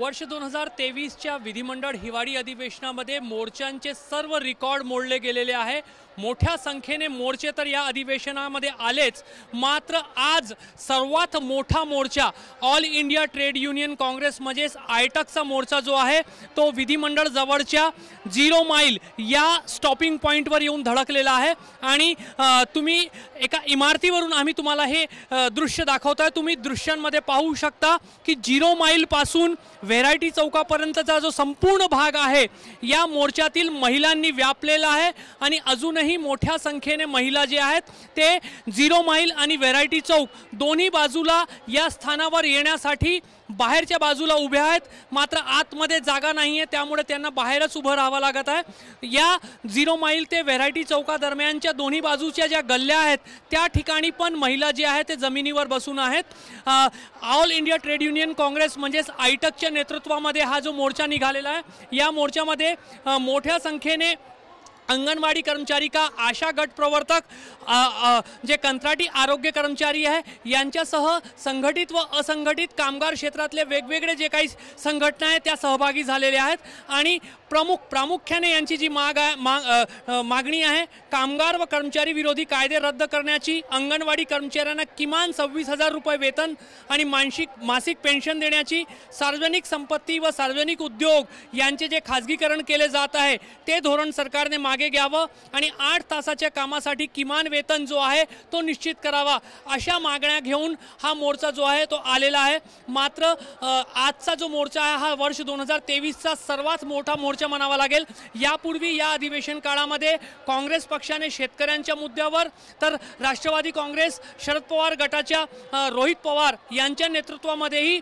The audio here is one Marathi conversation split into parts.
वर्ष 2023च्या विधिमंडळ हिवाळी अधिवेशनामध्ये मोर्चांचे सर्व रेकॉर्ड मोडले गेलेले आहे। मोठ्या संख्येने मोर्चे तर या अधिवेशनामध्ये आलेच, मात्र आज सर्वात मोठा मोर्चा all India trade union congress म्हणजेच आयटकचा मोर्चा जो आहे तो विधिमंडळ जवळच्या 0 माइल या स्टॉपिंग पॉइंटवर येऊन धडकलेला आहे। आणि तुम्ही एका इमारतीवरून आम्ही तुम्हाला हे दृश्य दाखवतोय। तुम्ही दृश्यांमध्ये पाहू शकता की 0 माइल पासून व्हेरायटी चौकापर्यंतचा जो संपूर्ण भाग आहे या मोर्चातील महिलांनी व्यापलेला आहे। आणि अजूनही मोठ्या संख्येने महिला जे आहेत ते 0 माइल आणि व्हेरायटी चौक दोन्ही बाजूला या स्थानावर येण्यासाठी बाहेरच्या बाजूला उभे आहेत, मात्र आतमध्ये जागा नाहीये, त्यामुळे त्यांना बाहेरच उभं राहावं लागत आहे। या 0 माइल ते व्हेरायटी चौका दरम्यानच्या दोन्ही बाजूच्या ज्या गल्ल्या आहेत त्या ठिकाणी पण महिला जे आहेत ते जमिनीवर बसून आहेत। All India trade union congress म्हणजेच आयटकच्या नेतृत्वामध्ये हा जो मोर्चा निघालेला आहे, या मोर्चामध्ये मोठ्या संख्येने अंगनवाड़ी कर्मचारी का आशा गट प्रवर्तक जे कंत्राटी आरोग्य कर्मचारी आहे यांच्यासह संघटित व असंघटित कामगार क्षेत्रातले वेगवेगळे जे काही संघटना आहेत त्या सहभागी झालेले आहेत। आणि प्रामुख्याने यांची जी मागणी आहे कामगार व कर्मचारी विरोधी कायदे रद्द करण्याची, अंगणवाडी कर्मचाऱ्यांना किमान 26,000 रुपये वेतन आणि मासिक पेन्शन देण्याची, सार्वजनिक संपत्ती व सार्वजनिक उद्योग यांचे जे खाजगीकरण केले जात आहे ते धोरण सरकारने मागे घ्यावं आणि 8 तासाच्या कामासाठी किमान वेतन जो आहे तो निश्चित करावा, अशा मागण्या घेऊन हा मोर्चा जो आहे तो आलेला आहे। मात्र आजचा जो मोर्चा आहे हा वर्ष 2023चा सर्वात मोठा मोर्चा म्हणावा लागेल। यापूर्वी या अधिवेशन काळामध्ये काँग्रेस पक्षाने शेतकऱ्यांच्या मुद्द्यावर, तर राष्ट्रवादी काँग्रेस शरद पवार गटाच्या रोहित पवार यांच्या नेतृत्वामध्येही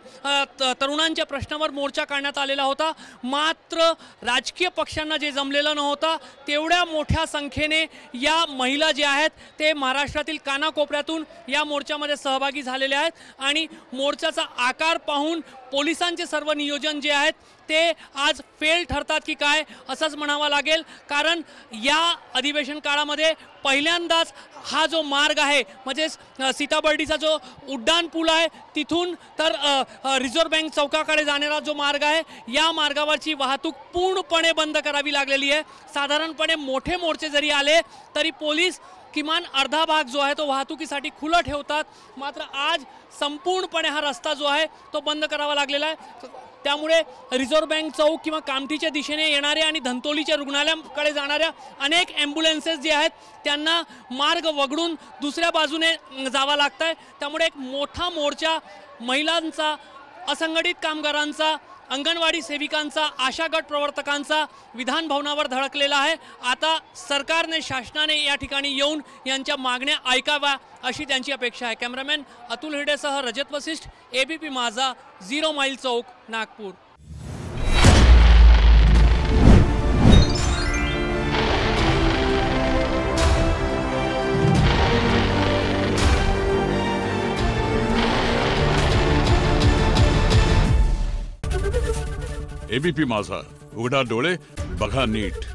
तरुणांच्या प्रश्नावर मोर्चा काढण्यात आलेला होता। मात्र राजकीय पक्षांना जे जमलेलं नव्हतं तेवढ्या मोठ्या संख्येने या महिला जे आहेत ते महाराष्ट्रातील कानाकोपऱ्यातून या मोर्चामध्ये सहभागी झालेले आहेत। आणि मोर्चाचा आकार पाहून पोलिसांचे सर्व नियोजन जे आहेत ते आज फेल ठरतात की काय असंच म्हणावं लागेल, कारण या अधिवेशन काळामध्ये पहिल्यांदाच हा जो मार्ग आहे म्हणजे सीताबर्डीचा जो उड्डाण पूल आहे तिथून तर रिझर्व्ह बँक चौकाकडे जाणारा जो मार्ग आहे या मार्गावरची वाहतूक पूर्णपणे बंद करावी लागलेली आहे। साधारणपणे मोठे मोर्चे जरी आले तरी पोलीस किमान अर्धा भाग जो आहे तो वाहतुकीसाठी खुला ठेवतात, मात्र आज संपूर्णपणे हा रस्ता जो आहे तो बंद करावा लागलेला आहे। त्यामुळे रिझर्व्ह बँक चौक किंवा कामठीच्या दिशेने येणाऱ्या आणि धंतोलीच्या रुग्णालयाकडे जाणाऱ्या अनेक ॲम्ब्युलन्सेस जे आहेत त्यांना मार्ग वगळून दुसऱ्या बाजूने जावं लागतंय। त्यामुळे एक मोठा मोर्चा महिलांचा, असंघटित कामगारांचा, अंगणवाडी सेविकांचा, आशा गट प्रवर्तकांचा विधान भवनावर धडकलेला आहे। आता सरकारने, शासनाने या ठिकाणी येऊन यांच्या मागण्या ऐकाव्या अशी त्यांची अपेक्षा आहे। कॅमेरामॅन अतुल हिरडेसह रजत वसिष्ठ, ABP माझा, 0 माइल चौक, नागपूर। ABP माझा, उघडा डोळे बघा नीट।